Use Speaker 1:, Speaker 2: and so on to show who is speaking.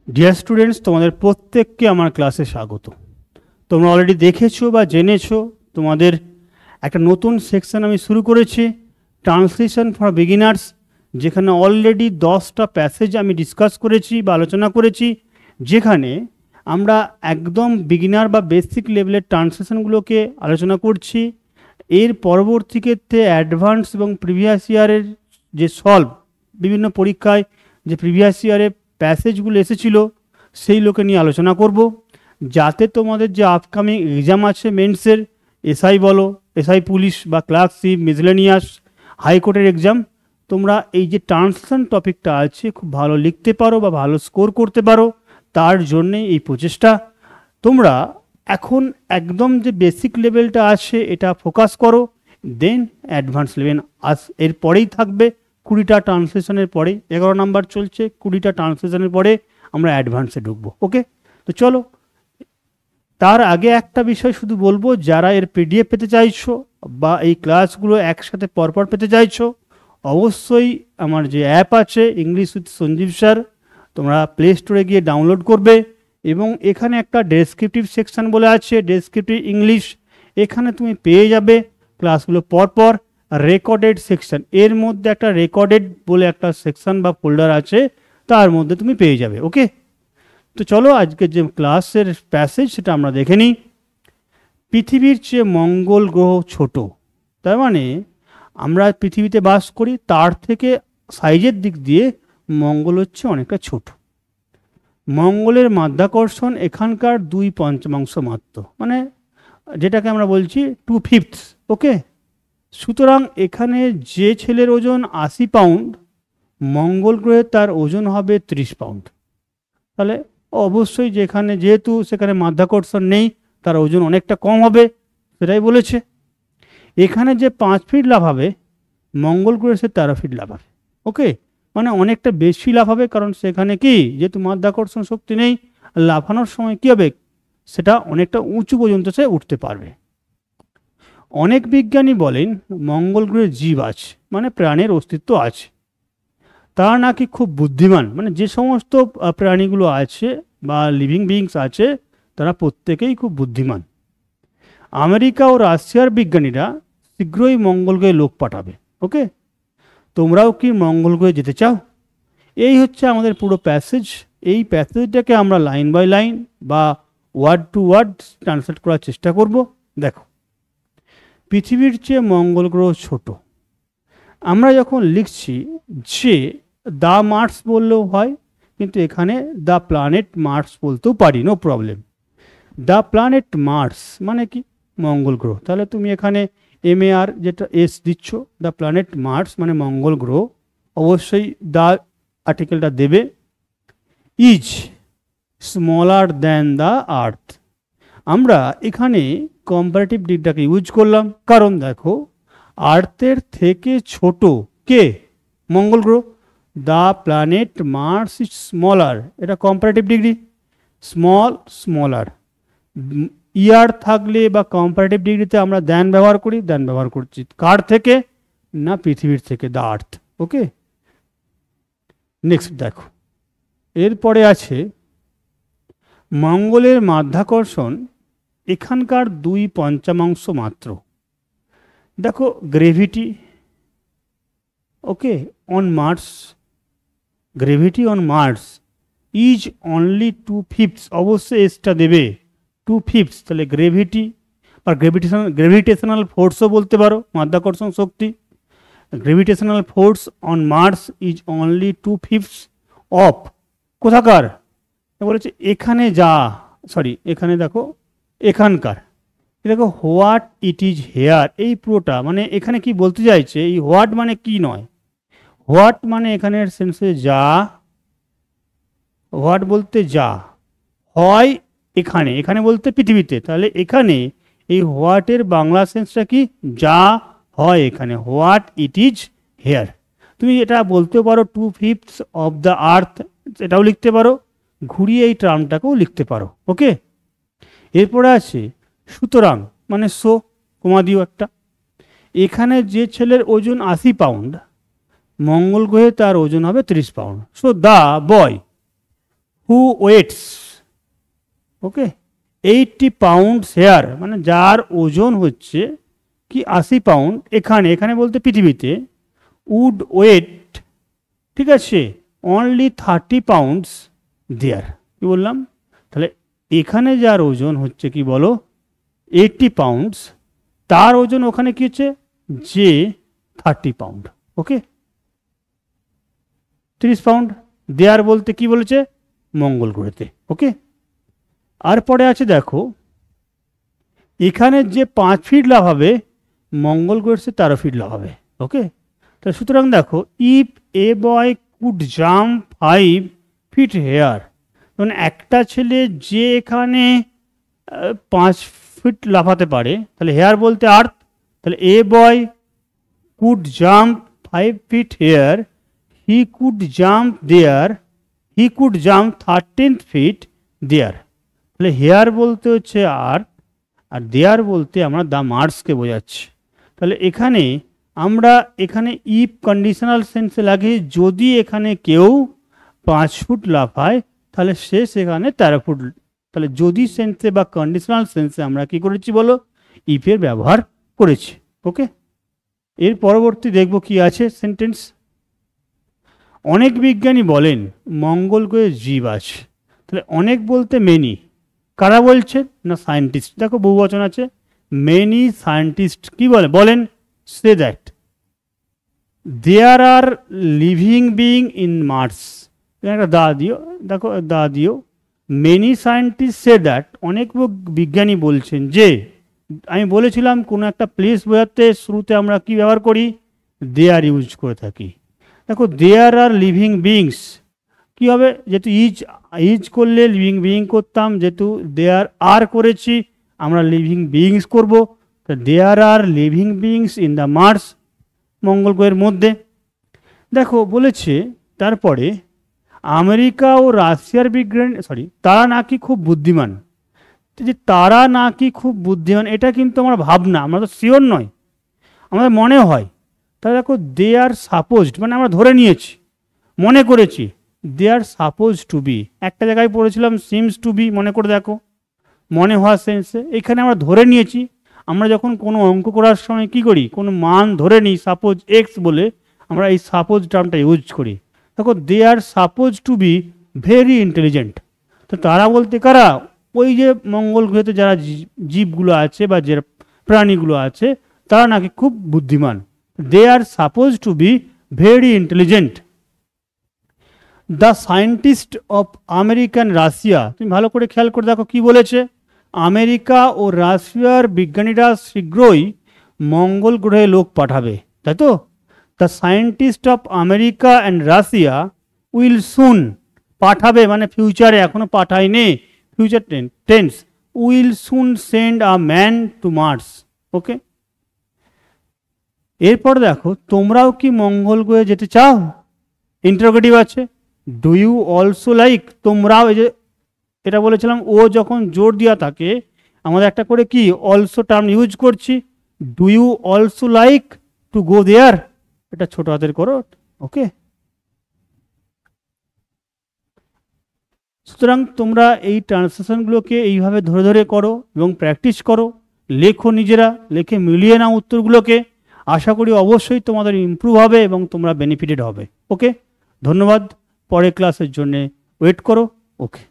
Speaker 1: Dear students, তোমাদের প্রত্যেককে আমার ক্লাসে স্বাগত। তোমরা অলরেডি দেখেছো বা জেনেছো তোমাদের একটা নতুন সেকশন আমি শুরু করেছি, ট্রান্সলেশন ফর বিগিনার্স, যেখানে অলরেডি 10টা প্যাসেজ আমি ডিসকাস করেছি বা আলোচনা করেছি, যেখানে আমরা একদম বিগিনার বা বেসিক লেভেলের ট্রান্সলেশনগুলোকে আলোচনা করছি। এর পরবর্তী ক্ষেত্রে অ্যাডভান্স এবং প্রিভিয়াস ইয়ারের যে সলভ বিভিন্ন পরীক্ষায় যে প্রিভিয়াস ইয়ারে প্যাসেজগুলো এসেছিলো সেইগুলোকে নিয়ে আলোচনা করব, যাতে তোমাদের যে আপকামিং এক্সাম আছে মেন্সের, এসআই বলো, এসআই পুলিশ বা ক্লার্কশিপ, মিসলেনিয়াস, হাইকোর্টের এক্সাম, তোমরা এই যে ট্রান্সলেশন টপিকটা আছে খুব ভালো লিখতে পারো বা ভালো স্কোর করতে পারো। তার জন্যে এই প্রচেষ্টা। তোমরা এখন একদম যে বেসিক লেভেলটা আছে এটা ফোকাস করো, দেন অ্যাডভান্স লেভেল এর পরেই থাকবে। 20টা ট্রান্সলেশনের পরে 11 নাম্বার চলছে, 20টা ট্রান্সলেশনের পরে আমরা অ্যাডভান্সে ঢুকবো। ওকে, তো চলো। তার আগে একটা বিষয় শুধু বলবো, যারা এর পিডিএফ পেতে চাইছো বা এই ক্লাসগুলো একসাথে পরপর পেতে চাইছো, অবশ্যই আমার যে অ্যাপ আছে ইংলিশ উইথ সঞ্জীব স্যার, তোমরা প্লে স্টোরে গিয়ে ডাউনলোড করবে এবং এখানে একটা ডেসক্রিপটিভ সেকশন বলে আছে, ডেসক্রিপটিভ ইংলিশ, এখানে তুমি পেয়ে যাবে ক্লাসগুলো পরপর। রেকর্ডেড সেকশন, এর মধ্যে একটা রেকর্ডেড বলে একটা সেকশন বা ফোল্ডার আছে, তার মধ্যে তুমি পেয়ে যাবে। ওকে, তো চলো আজকে যে ক্লাসের প্যাসেজ সেটা আমরা দেখে নিই। পৃথিবীর চেয়ে মঙ্গল গ্রহ ছোট, তার মানে আমরা পৃথিবীতে বাস করি, তার থেকে সাইজের দিক দিয়ে মঙ্গল হচ্ছে অনেকটা ছোট। মঙ্গলের মাধ্যাকর্ষণ এখানকার 2/5 মাত্র, মানে যেটাকে আমরা বলছি 2/5। ওকে, সুতরাং এখানে যে ছেলের ওজন 80 পাউন্ড, মঙ্গল গ্রহে তার ওজন হবে 30 পাউন্ড। তাহলে অবশ্যই যেখানে যেহেতু সেখানে মাধ্যাকর্ষণ নেই, তার ওজন অনেকটা কম হবে, সেটাই বলেছে। এখানে যে 5 ফিট লাভ হবে, মঙ্গল গ্রহে সে 13 ফিট লাভ হবে। ওকে, মানে অনেকটা বেশি লাভ হবে, কারণ সেখানে কি যেহেতু মাধ্যাকর্ষণ শক্তি নেই, লাফানোর সময় কী হবে, সেটা অনেকটা উঁচু পর্যন্ত সে উঠতে পারবে। অনেক বিজ্ঞানী বলেন মঙ্গল গ্রহে জীব আছে, মানে প্রাণের অস্তিত্ব আছে। তারা নাকি খুব বুদ্ধিমান, মানে যে সমস্ত প্রাণীগুলো আছে বা লিভিং বিইংস আছে তারা প্রত্যেকেই খুব বুদ্ধিমান। আমেরিকা ও রাশিয়ার বিজ্ঞানীরা শীঘ্রই মঙ্গল গ্রহে লোক পাঠাবে। ওকে, তোমরাও কি মঙ্গল গ্রহে যেতে চাও? এই হচ্ছে আমাদের পুরো প্যাসেজ। এই প্যাসেজটাকে আমরা লাইন বাই লাইন বা ওয়ার্ড টু ওয়ার্ড ট্রান্সলেট করার চেষ্টা করব। দেখো, পৃথিবীর চেয়ে মঙ্গল গ্রহ ছোট। আমরা যখন লিখছি যে দ্য মার্স বললেও হয়, কিন্তু এখানে দ্য প্ল্যানেট মার্স বলতেও পারি, no problem. The planet Mars মানে কি মঙ্গল গ্রহ, তাহলে তুমি এখানে MAR যেটা এস দিচ্ছ, দ্য প্ল্যানেট মার্স মানে মঙ্গল গ্রহ, অবশ্যই দ্য আর্টিকেলটা দেবে। Is smaller than the earth, আমরা এখানে কম্পারেটিভ ডিগ্রিটাকে ইউজ করলাম, কারণ দেখো আর্থের থেকে ছোট কে, মঙ্গল গ্রহ। The planet Mars is smaller, এটা কম্পারেটিভ ডিগ্রি, স্মল স্মলার। ইয়ার থাকলে বা কম্পারেটিভ ডিগ্রিতে আমরা দ্যান ব্যবহার করি, দ্যান ব্যবহার করছি কার থেকে, না পৃথিবীর থেকে, দ্য আর্থ। ওকে, নেক্সট দেখো, এরপরে আছে মঙ্গলের মাধ্যাকর্ষণ এখানকার 2/5 মাত্র। দেখো gravity, okay, on Mars, gravity on Mars is only 2/5, অবশ্যই এসটা দেবে 2/5। তাহলে গ্রেভিটি বা গ্রেভিটেশনাল ফোর্সও বলতে পারো, মাধ্যাকর্ষণ শক্তি। Gravitational force on Mars is only 2/5 of, কোথাকার বলেছে, এখানে যা, সরি এখানে দেখো এখানকার, দেখো হোয়াট ইট ইজ হেয়ার, এই পুরোটা মানে এখানে কি বলতে চাইছে, এই হোয়াট মানে কি নয়, হোয়াট মানে এখানের সেন্সে যা, হোয়াট বলতে যা হয় এখানে, এখানে বলতে পৃথিবীতে, তাহলে এখানে এই হোয়াটের বাংলা সেন্সটা কি, যা হয় এখানে, হোয়াট ইট ইজ হেয়ার। তুমি এটা বলতেও পারো 2/5 অফ দ্য আর্থ, এটাও লিখতে পারো, ঘুরিয়ে এই টার্মটাকেও লিখতে পারো। ওকে, এরপরে আছে সুতরাং, মানে সো, কমা দিও একটা। এখানে যে ছেলের ওজন 80 পাউন্ড, মঙ্গল গ্রহে তার ওজন হবে 30 pound. So the boy who weighs, okay, 80 pounds here, মানে যার ওজন হচ্ছে কি 80 পাউন্ড, এখানে এখানে বলতে পৃথিবীতে, উড ওয়েট, ঠিক আছে, অনলি 30 পাউন্ডস দেয়ার, কি বললাম, তাহলে এখানে যার ওজন হচ্ছে কি বলো 80 পাউন্ডস, তার ওজন ওখানে কি হচ্ছে যে 30 পাউন্ড, ওকে, 30 পাউন্ড। দেয়ার বলতে কি বলেছে মঙ্গল গ্রহেতে, ওকে। আর পরে আছে দেখো এখানে যে 5 ফিট লাভ হবে, মঙ্গল গ্রহে 13 ফিট লাভ হবে, ওকে। তাহলে সুতরাং দেখো if a boy could jump 5 feet here, মানে একটা ছেলে যে এখানে 5 ফিট লাফাতে পারে, তাহলে হেয়ার বলতে আর্থ, তাহলে a boy could jump 5 feet here, he could jump there, he could jump 13 feet there, তাহলে হেয়ার বলতে হচ্ছে আর্থ, আর দেয়ার বলতে আমরা দ্য মার্সকে বোঝাচ্ছি। তাহলে এখানে আমরা এখানে ইফ কন্ডিশনাল সেন্সে লাগে, যদি এখানে কেউ 5 ফুট লাফায় তাহলে সে সেখানে 13 ফুট, তাহলে যদি সেন্সে বা কন্ডিশনাল সেন্সে আমরা কি করেছি বলো ইফের ব্যবহার করেছি, ওকে। এর পরবর্তী দেখব কি আছে সেন্টেন্স। অনেক বিজ্ঞানী বলেন মঙ্গল গ্রহে জীব আছে, তাহলে অনেক বলতে মেনি, কারা বলছে না সায়েন্টিস্ট, দেখো বহুবচন আছে, মেনি সায়েন্টিস্ট কি বলেন say that there are living being in Mars, একটা দা দিও, দেখো দা দিও, মেনি সায়েন্টিস্ট সে দ্যাট, অনেক বিজ্ঞানী বলছেন যে, আমি বলেছিলাম কোনো একটা প্লেস বোঝাতে শুরুতে আমরা কি ব্যবহার করি দেয়ার ইউজ করে থাকি। দেখো দেয়ার আর লিভিং বিংস কী হবে, যেহেতু ইজ করলে লিভিং বিইং করতাম, যেহেতু দেয়ার আর করেছি আমরা লিভিং বিইংস করব, there are living beings in the Mars, মঙ্গল গ্রহের মধ্যে। দেখো বলেছে তারপরে আমেরিকা ও রাশিয়ার বিজ্ঞানী, তারা নাকি খুব বুদ্ধিমান, যে তারা নাকি খুব বুদ্ধিমান এটা কিন্তু আমার ভাবনা, আমরা তো শিওর নয়, আমাদের মনে হয়। তাহলে দেখো দে আর সাপোজড, মানে আমরা ধরে নিয়েছি, মনে করেছি, দে আর সাপোজ টু বি, একটা জায়গায় পড়েছিলাম সিমস টু বি, মনে করে দেখো মনে হওয়ার সেন্সে, এখানে আমরা ধরে নিয়েছি। আমরা যখন কোনো অঙ্ক করার সময় কি করি, কোনো মান ধরে নিই, সাপোজ এক্স বলে আমরা এই সাপোজ টার্মটা ইউজ করি। দেখো they are suppose to be very intelligent, তো তারা বলতে কারা, ওই যে মঙ্গল গ্রহেতে যারা জীবগুলো আছে বা যে প্রাণীগুলো আছে তারা নাকি খুব বুদ্ধিমান, they are suppose to be very intelligent. The scientist of American Russia, তুমি ভালো করে খেয়াল করে দেখো কি বলেছে, আমেরিকা ও রাশিয়ার বিজ্ঞানীরা শীঘ্রই মঙ্গল গ্রহে লোক পাঠাবে, তাই তো। The scientist of America and Russia will soon, পাঠাবে মানে ফিউচারে, এখনো পাঠায়নি, future tense, will soon send a man to Mars, okay. এরপর দেখো তোমরাও কি মঙ্গল গ্রহে যেতে চাও, ইন্টারোগেটিভ আছে, ডু ইউ অলসো লাইক, তোমরাও, এই যে এটা বলেছিলাম ও যখন জোর দেওয়া থাকে আমাদের একটা করে কি অলসো টার্ম ইউজ করছি, do you also like to go there, এটা ছোট হাতের করো, ওকে। সুতরাং তোমরা এই ট্রান্সলেশনগুলোকে এইভাবে ধরে ধরে করো এবং প্র্যাকটিস করো, লেখো নিজেরা, লেখে মিলিয়ে নাও উত্তরগুলোকে, আশা করি অবশ্যই তোমাদের ইমপ্রুভ হবে এবং তোমরা বেনিফিটেড হবে, ওকে। ধন্যবাদ, পরের ক্লাসের জন্যে ওয়েট করো, ওকে।